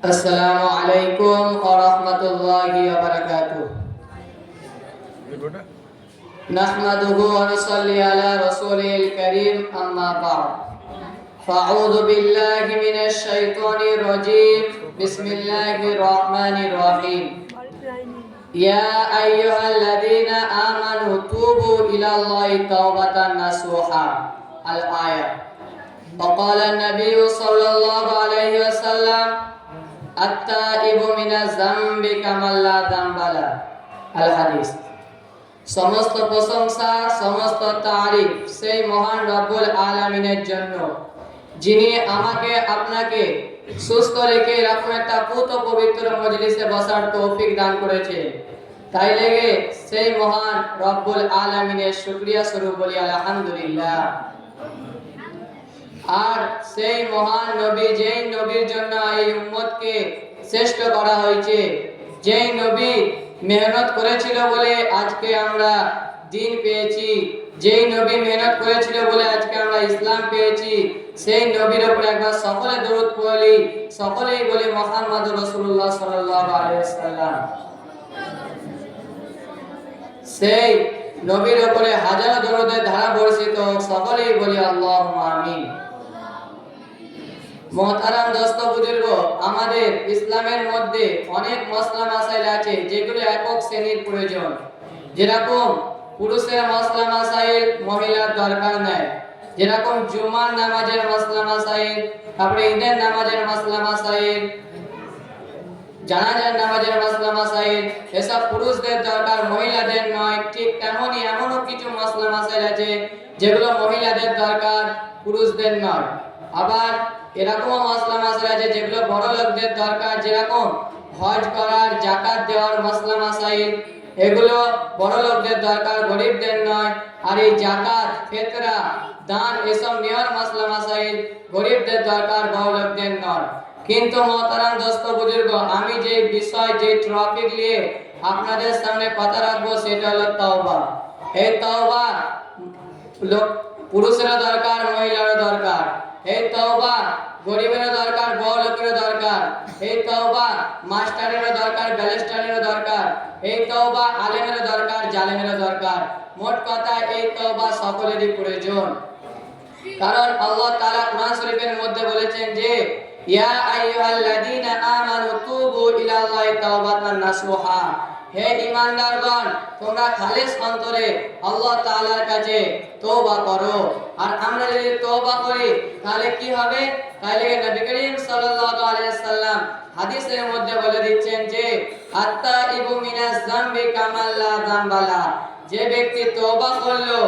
আসসালামু আলাইকুম ওয়া রাহমাতুল্লাহি ওয়া বারাকাতুহু। নাহমাদুহু ওয়া নুসাল্লি আলা রাসূলিল কারীম, আম্মা বা'দ। ফাআউযু বিল্লাহি মিনাশ শাইতানির রাজীম। বিসমিল্লাহির রাহমানির রাহিম। ইয়া আইয়ুহাল্লাযীনা আমানু তুবু ইলাল্লাহি তাওবাতান নাসুহা। আল আয়াত। وقال النبي صلى الله عليه وسلم التائب من الذنب كمن لا ذنب له। আল হাদিস। সমস্ত প্রশংসা, সমস্ত তারিফ সেই মহান রব্বুল আলামিনের জন্য, যিনি আমাকে আপনাকে সুস্থ রেখে এরকম একটা পুত পবিত্র মজলিসে বসার তৌফিক দান করেছে। তাই লেগে সেই মহান রব্বুল আলামিনের শুকরিয়া স্বরূপ বলি আলহামদুলিল্লাহ। আর সেই মহান নবী, যেই নবীর জন্য এই উম্মতকে শ্রেষ্ঠ করা হয়েছে, যেই নবী মেহনত করেছিল বলে আজকে আমরা দিন পেয়েছি, যেই নবী মেহনত করেছিল বলে আজকে আমরা ইসলাম পেয়েছি, সেই নবীর উপর একবার সকলে দরুদ পড়ি, সকলেই বলি মুহাম্মদুর রাসূলুল্লাহ সাল্লাল্লাহু আলাইহি ওয়াসাল্লাম। সেই নবীর উপরে হাজারো দরুদের ধারা বর্ষিত, সকলেই বলি আল্লাহুম্মা আমিন। মুহতারাম দোস্ত বুজুর্গ, আমাদের ইসলামের মধ্যে অনেক মসলা মাসাইল আছে যেগুলো একক শ্রেণীর প্রয়োজন। যেরকম পুরুষের মসলা মাসাইল মহিলার দরকার নেই, যেরকম জুমার নামাজের মসলা মাসাইল, তারপরে ঈদের নামাজের মসলা মাসাইল, জানাজার নামাজের মসলা মাসাইল, এসব পুরুষদের দরকার, মহিলাদের নয়। ঠিক তেমনই এমনও কিছু মসলা মাসাইল আছে যেগুলো মহিলাদের দরকার, পুরুষদের নয়। আবার এরকম মসলা মাসাইল আছে যেগুলো বড় লোকদের দরকার, যেরকম হজ করার, যাকাত দেওয়ার মসলা মাসাইল, এগুলো বড় লোকদের দরকার, গরিবদের নয়। আর এই যাকাত, ফিতরা, দান এসব নেওয়ার মসলা মাসাইল গরিবদের দরকার, বড় লোকদের নয়। কিন্তু মুহতারাম দোস্ত বুজুর্গ, আমি যে বিষয়, যে টপিক নিয়ে আপনাদের সামনে কথা রাখবো সেটা হলো তওবা। এই তওবা পুরুষেরও দরকার, মহিলারও দরকার। এই তওবা গরিবেরও দরকার, বড় লোকেরও দরকার। এই তওবা মাস্টারেরও দরকার, ব্যারিস্টারেরও দরকার। এই তওবা আলেমেরও দরকার, জালেমেরও দরকার। মোট কথা এই তওবা সকলেরই প্রয়োজন। কারণ আল্লাহ তাআলা কোরআন শরীফের মধ্যে বলেছেন যে ইয়া আইয়ুহাল্লাযীনা আমানু তুবু ইলাল্লাহি তাওবাতান নাসুহা। হে ঈমানদারগণ, তোমরা খালিস অন্তরে আল্লাহ তাআলার কাছে তওবা করো। আর আমরা যদি তওবা করি তাহলে কি হবে? তাহলে নবী করিম সাল্লাল্লাহু আলাইহি ওয়াসাল্লাম হাদিসের মধ্যে বলে দিচ্ছেন যে আত্তাইবু মিনাজ যামবি কামাল লা যামবা লা। যে ব্যক্তি তওবা করলো,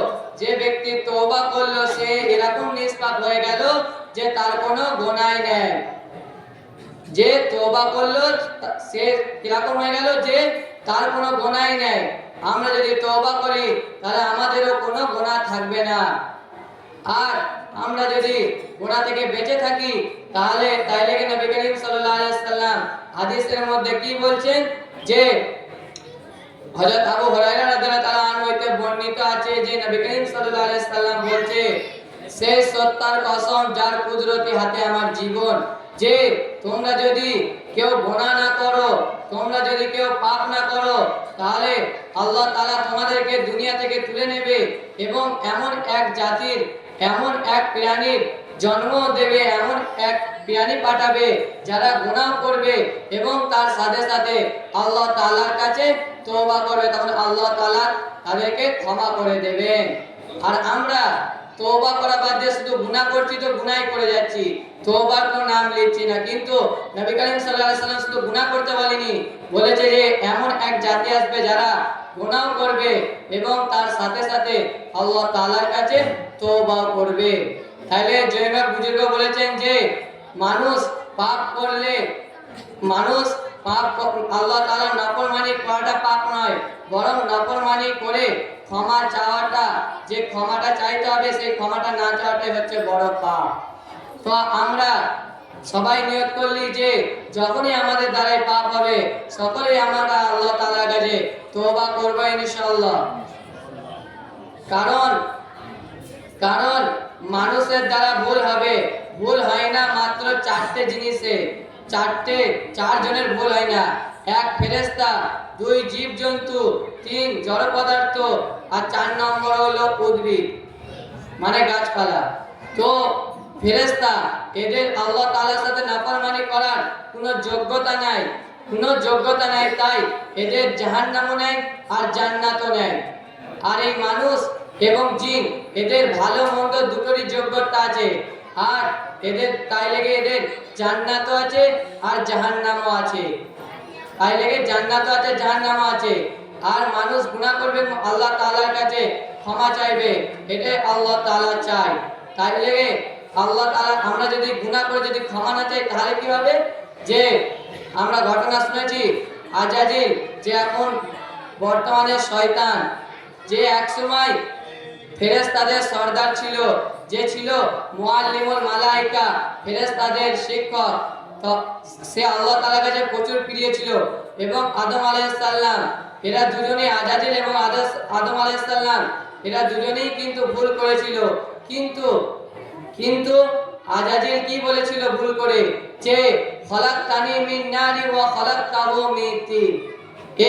যে ব্যক্তি তওবা করলো সে এরকম নিষ্পাপ হয়ে গেল যে তার কোনো গুনাহ নেই। যে তওবা করলো সে কিরকম হয়ে গেল যে তার কোনো গুনাহ নেই। আমরা যদি তওবা করি তাহলে আমাদেরও কোনো গুনাহ থাকবে না। আর আমরা যদি গুনাহ থেকে বেঁচে থাকি তাহলে নবী করিম সাল্লাল্লাহু আলাইহি ওয়াসাল্লাম হাদিসের মধ্যে কি বলছেন যে হযরত আবু হুরায়রা রাদিয়াল্লাহু তাআলা আনহু হতে বর্ণিত আছে যে নবী করিম সাল্লাল্লাহু আলাইহি ওয়াসাল্লাম বলছে, সে সত্তার কসম যার কুদরতি হাতে আমার জীবন, যে তোমরা যদি কেউ গুনাহ না করো, তোমরা যদি কেউ পাপ না করো, তাহলে আল্লাহ তাআলা তোমাদেরকে দুনিয়া থেকে তুলে নেবে এবং এমন এক জাতির, এমন এক প্রাণীর জন্ম দেবে, এমন এক প্রাণী পাঠাবে যারা গুনাহ করবে এবং তার সাথে সাথে আল্লাহ তাআলার কাছে তওবা করবে, তখন আল্লাহ তাআলা তাদেরকে ক্ষমা করে দেবেন। আর আমরা তওবা করা বাদ দিয়ে শুধু গুনাহ করছি তো গুনাহই করে যাচ্ছি, তওবার কোনো নাম নিচ্ছি না। কিন্তু নবী করিম সাল্লাল্লাহু আলাইহি ওয়াসাল্লাম শুধু গুনাহ করতে বলেনি, বলেছে যে এমন এক জাতি আসবে যারা গুনাহ করবে এবং তার সাথে সাথে আল্লাহ তাআলার কাছে তওবা করবে। তাহলে জয়নাব বুজুর্গ বলেছেন যে মানুষ পাপ করলে, মানুষ পাপ, আল্লাহ তাআলার নাফরমানি করাটা পাপ নয়, বরং নাফরমানি করে ক্ষমা চাওয়াটা, যে ক্ষমাটা চাইতে হবে সেই ক্ষমাটা না চাওয়াটাই হচ্ছে বড় পাপ। তো আমরা সবাই নিয়ত করলি যে যখনই আমাদের দ্বারাই পাপ হবে সকলেই আমরা আল্লাহ তাআলার কাছে তওবা করব ইনশাআল্লাহ। কারণ কারণ মানুষের দ্বারা ভুল হবে, ভুল হয় না মাত্র চারটে জিনিসে, চারজনের ভুল হয় না। এক ফেরেশতা, দুই জীবজন্তু, তিন জড় পদার্থ, আর 4 নম্বর হলো উদ্ভিদ মানে গাছপালা। তো ফেরেশতা এদের আল্লাহ তাআলার সাথে নাফরমানি করার কোনো যোগ্যতা নাই, তাই এদের জাহান্নামও নেই আর জান্নাতও নেই। আর এই মানুষ এবং জিন এদের ভালো মন্দ দুটোরই যোগ্যতা আছে, আর তাই লেগে এদের জান্নাতও আছে আর জাহান্নামও আছে, আর মানুষ গুনাহ করবে আল্লাহ তাআলার কাছে ক্ষমা চাইবে, এটাই আল্লাহ তাআলা চায়। তাই লেগে আল্লাহ তাআলা, আমরা যদি গুনাহ করে যদি ক্ষমা না চাই তাহলে কি হবে? যে আমরা ঘটনা শুনেছি আজাজিল, যে এখন বর্তমানে শয়তান, যে একসময় ফেরেশতাদের সর্দার ছিল, যে ছিল মুআল্লিমুল মালায়েকা, ফেরেশতাদের শিক্ষক। তো সে আল্লাহ তাআলার কাছে প্রচুর প্রিয় ছিল। এবং আদম আলাইহিস সালাম, এরা দুজনেই, আজাজিল এবং আদম আলাইহিস সালাম, এরা দুজনেই কিন্তু ভুল করেছিল। কিন্তু আজাজিল কি বলেছিল ভুল করে? যে খলাকতানি মিন নারি ওয়া খলাকতাহু মিন তিন।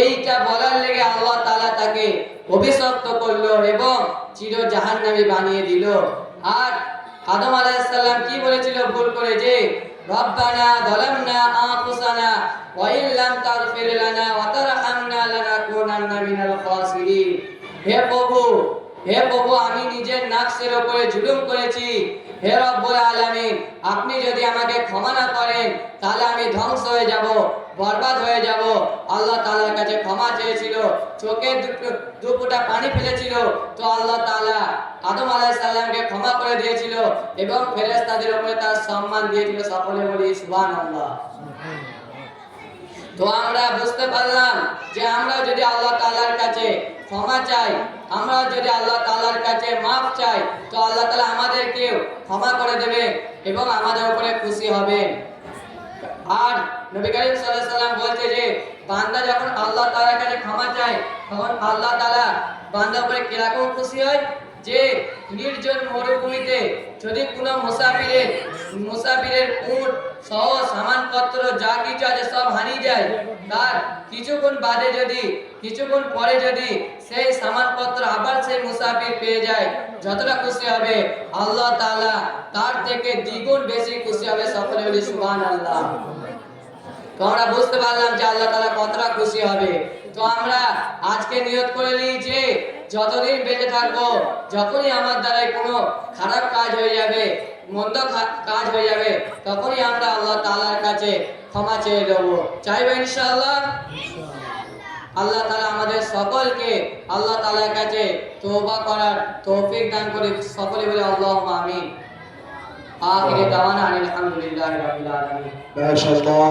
এইটা বলার লেগে আল্লাহ তাআলা তাকে অভিশপ্ত করলো এবং চির জাহান্নামী বানিয়ে দিল। আর আদম আলাইহিস সালাম কি বলেছিল ভুল করে? যে রব্বানা যালামনা আনফুসানা ওয়া ইল্লাম তাগফির লানা ওয়া তারহামনা লানাকুনান্না মিনাল খাসিরিন। হে প্রভু, আমি নিজের নফসের উপরে জুলুম করেছি। হে রব্বুল আলামিন, আপনি যদি আমাকে ক্ষমা না করেন তাহলে আমি ধ্বংস হয়ে যাব, বরবাদ হয়ে যাব। আল্লাহ তাআলার কাছে ক্ষমা চেয়েছিল, চোখে দু ফোঁটা পানি ফেলেছিল, তো আল্লাহ তাআলা আদম আলাইহিস সালামকে ক্ষমা করে দিয়েছিল এবং ফেরেশতাদের উপরে তার সম্মান দিয়েছিল। সকলে বলি সুবহানাল্লাহ। তো আমরা বুঝতে পারলাম যে আমরা যদি আল্লাহ তাআলার কাছে ক্ষমা চাই, আমরা যদি আল্লাহ তাআলার কাছে মাফ চাই, তো আল্লাহ তাআলা আমাদেরকেও ক্ষমা করে দেবে এবং আমাদের উপরে খুশি হবেন। আর নবী করিম সাল্লাল্লাহু আলাইহি সাল্লাম বলছে যে বান্দা যখন আল্লাহ তাআলার কাছে ক্ষমা চায় তখন আল্লাহ তাআলা বান্দার উপরে কিরকম খুশি হয়? যে নির্জন মরুভূমিতে যদি কোনো মুসাফিরের উট সহ সামানপত্র যা কিছু আছে সব হারিয়ে যায়, তার কিছুক্ষণ পরে যদি সেই সামানপত্র আবার সেই মুসাফির পেয়ে যায়, যতটা খুশি হবে আল্লাহ তাআলা তার থেকে দ্বিগুণ বেশি খুশি হবে। সকলে বলি সুবহানাল্লাহ। তো আমরা বুঝতে পারলাম যে আল্লাহ তাআলা কতটা খুশি হবে। তো আমরা আজকে নিয়ত করে নিই যে যতদিন বেঁচে থাকবো, যখনই আমার দ্বারা কোনো খারাপ কাজ হয়ে যাবে, মন্দ কাজ হয়ে যাবে, তখনই আমরা আল্লাহ তাআলার কাছে ক্ষমা চেয়ে নেবো, চাইবো ইনশাআল্লাহ। আল্লাহ তাআলা আমাদের সকলকে আল্লাহ তাআলার কাছে তওবা করার তৌফিক দান করে। সকলে বলে আল্লাহুম্মা আমিন। আখিরি দাওয়ানা আলহামদুলিল্লাহি রাব্বিল আলামিন। মাশাআল্লাহ।